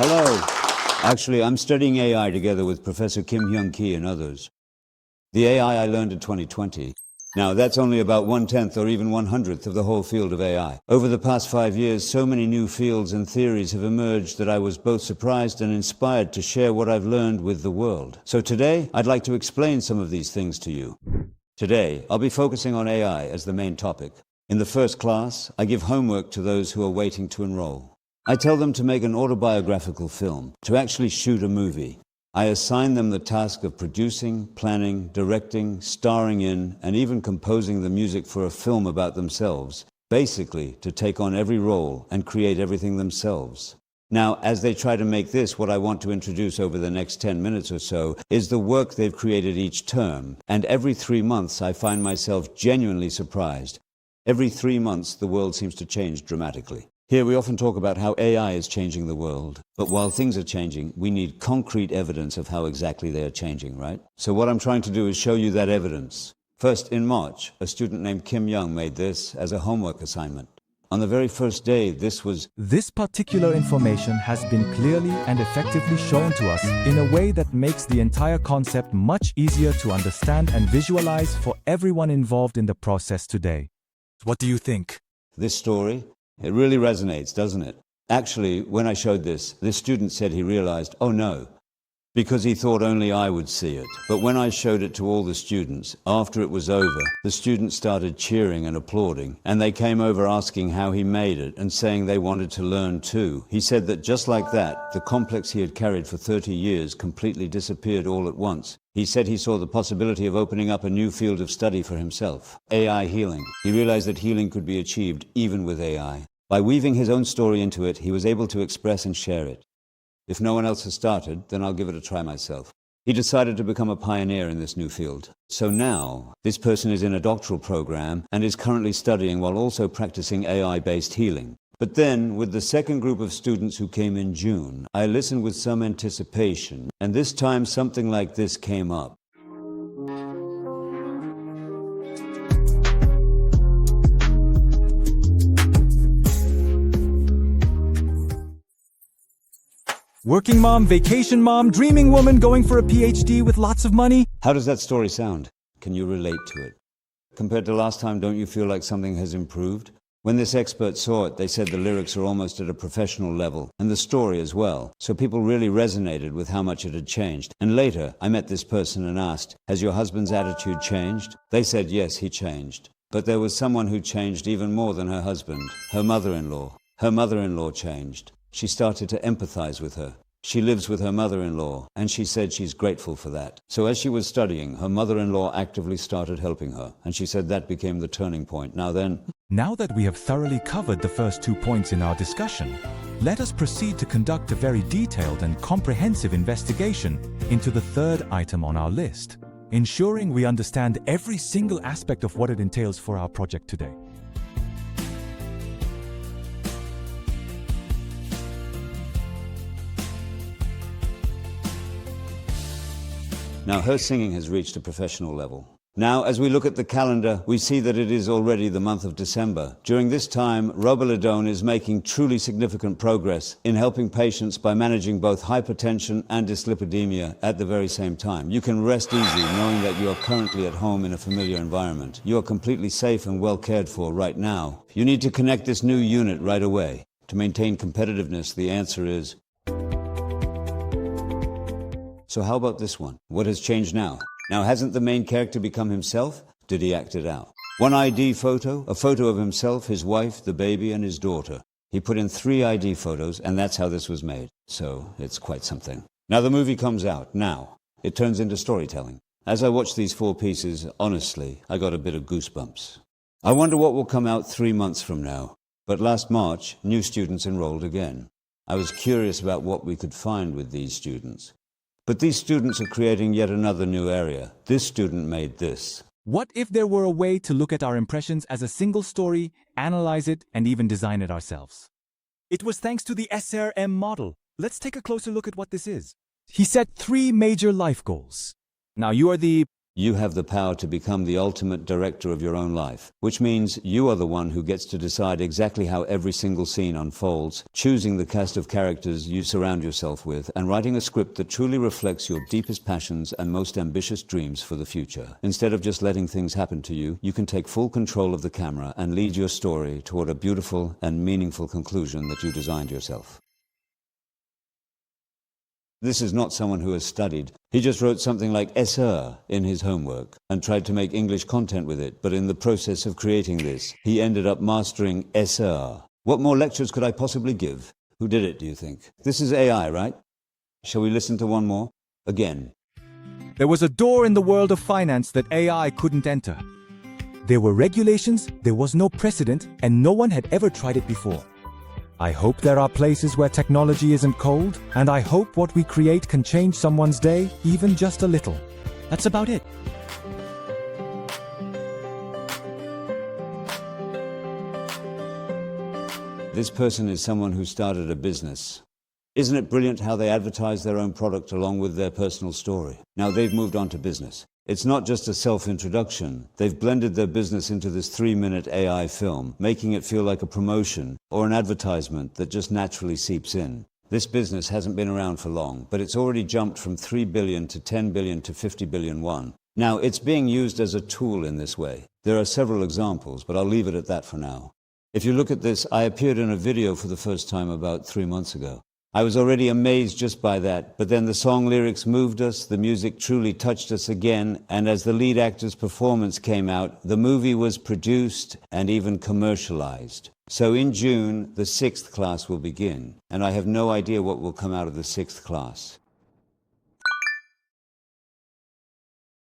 Hello. Actually, I'm studying AI together with Professor Kim Hyung-ki and others. The AI I learned in 2020. Now, that's only about 1/10 or even 1/100th of the whole field of AI. Over the past 5 years, so many new fields and theories have emerged that I was both surprised and inspired to share what I've learned with the world. So today, I'd like to explain some of these things to you. Today, I'll be focusing on AI as the main topic. In the first class, I give homework to those who are waiting to enroll. I tell them to make an autobiographical film, to actually shoot a movie. I assign them the task of producing, planning, directing, starring in, and even composing the music for a film about themselves, basically to take on every role and create everything themselves. Now, as they try to make this, what I want to introduce over the next 10 minutes or so is the work they've created each term, and every 3 months I find myself genuinely surprised. Every 3 months, the world seems to change dramatically. Here we often talk about how AI is changing the world, but while things are changing, we need concrete evidence of how exactly they are changing, right? So what I'm trying to do is show you that evidence. First, in March, a student named Kim Young made this as a homework assignment. On the very first day, This particular information has been clearly and effectively shown to us in a way that makes the entire concept much easier to understand and visualize for everyone involved in the process today. What do you think? this story. It really resonates, doesn't it? Actually, when I showed this student said he realized, oh no, because he thought only I would see it. But when I showed it to all the students, after it was over, the students started cheering and applauding, and they came over asking how he made it and saying they wanted to learn too. He said that just like that, the complex he had carried for 30 years completely disappeared all at once. He said he saw the possibility of opening up a new field of study for himself, AI healing. He realized that healing could be achieved even with AI. By weaving his own story into it, he was able to express and share it. If no one else has started, then I'll give it a try myself. He decided to become a pioneer in this new field. So now, this person is in a doctoral program and is currently studying while also practicing AI-based healing. But then, with the second group of students who came in June, I listened with some anticipation, and this time something like this came up. Working mom, vacation mom, dreaming woman going for a PhD with lots of money. How does that story sound? Can you relate to it? Compared to last time, don't you feel like something has improved? When this expert saw it, they said the lyrics are almost at a professional level, and the story as well. So people really resonated with how much it had changed. And later, I met this person and asked, has your husband's attitude changed? They said yes, he changed. But there was someone who changed even more than her husband, her mother-in-law. Her mother-in-law changed. She started to empathize with her. She lives with her mother-in-law, and she said she's grateful for that. So as she was studying, her mother-in-law actively started helping her, and she said that became the turning point. Now that we have thoroughly covered the first 2 points in our discussion, let us proceed to conduct a very detailed and comprehensive investigation into the third item on our list, ensuring we understand every single aspect of what it entails for our project today. Now her singing has reached a professional level. Now, as we look at the calendar, we see that it is already the month of December. During this time, Robiledone is making truly significant progress in helping patients by managing both hypertension and dyslipidemia at the very same time. You can rest easy knowing that you are currently at home in a familiar environment. You are completely safe and well cared for right now. You need to connect this new unit right away. To maintain competitiveness, the answer is... So how about this one? What has changed now? Now, hasn't the main character become himself? Did he act it out? One ID photo, a photo of himself, his wife, the baby, and his daughter. He put in 3 ID photos, and that's how this was made. So, it's quite something. Now the movie comes out. Now, it turns into storytelling. As I watched these 4 pieces, honestly, I got a bit of goosebumps. I wonder what will come out 3 months from now. But last March, new students enrolled again. I was curious about what we could find with these students. But these students are creating yet another new area. This student made this. What if there were a way to look at our impressions as a single story, analyze it, and even design it ourselves? It was thanks to the SRM model. Let's take a closer look at what this is. He set 3 major life goals. Now you are the... You have the power to become the ultimate director of your own life, which means you are the one who gets to decide exactly how every single scene unfolds, choosing the cast of characters you surround yourself with, and writing a script that truly reflects your deepest passions and most ambitious dreams for the future. Instead of just letting things happen to you, you can take full control of the camera and lead your story toward a beautiful and meaningful conclusion that you designed yourself. This is not someone who has studied. He just wrote something like "sir" in his homework and tried to make English content with it, but in the process of creating this, he ended up mastering "sir." What more lectures could I possibly give? Who did it, do you think? This is AI, right? Shall we listen to one more? Again. There was a door in the world of finance that AI couldn't enter. There were regulations, there was no precedent, and no one had ever tried it before. I hope there are places where technology isn't cold, and I hope what we create can change someone's day, even just a little. That's about it. This person is someone who started a business. Isn't it brilliant how they advertise their own product along with their personal story? Now they've moved on to business. It's not just a self-introduction. They've blended their business into this 3-minute AI film, making it feel like a promotion or an advertisement that just naturally seeps in. This business hasn't been around for long, but it's already jumped from 3 billion to 10 billion to 50 billion won. Now, it's being used as a tool in this way. There are several examples, but I'll leave it at that for now. If you look at this, I appeared in a video for the first time about 3 months ago. I was already amazed just by that, but then the song lyrics moved us, the music truly touched us again, and as the lead actor's performance came out, the movie was produced and even commercialized. So in June, the 6th class will begin, and I have no idea what will come out of the 6th class.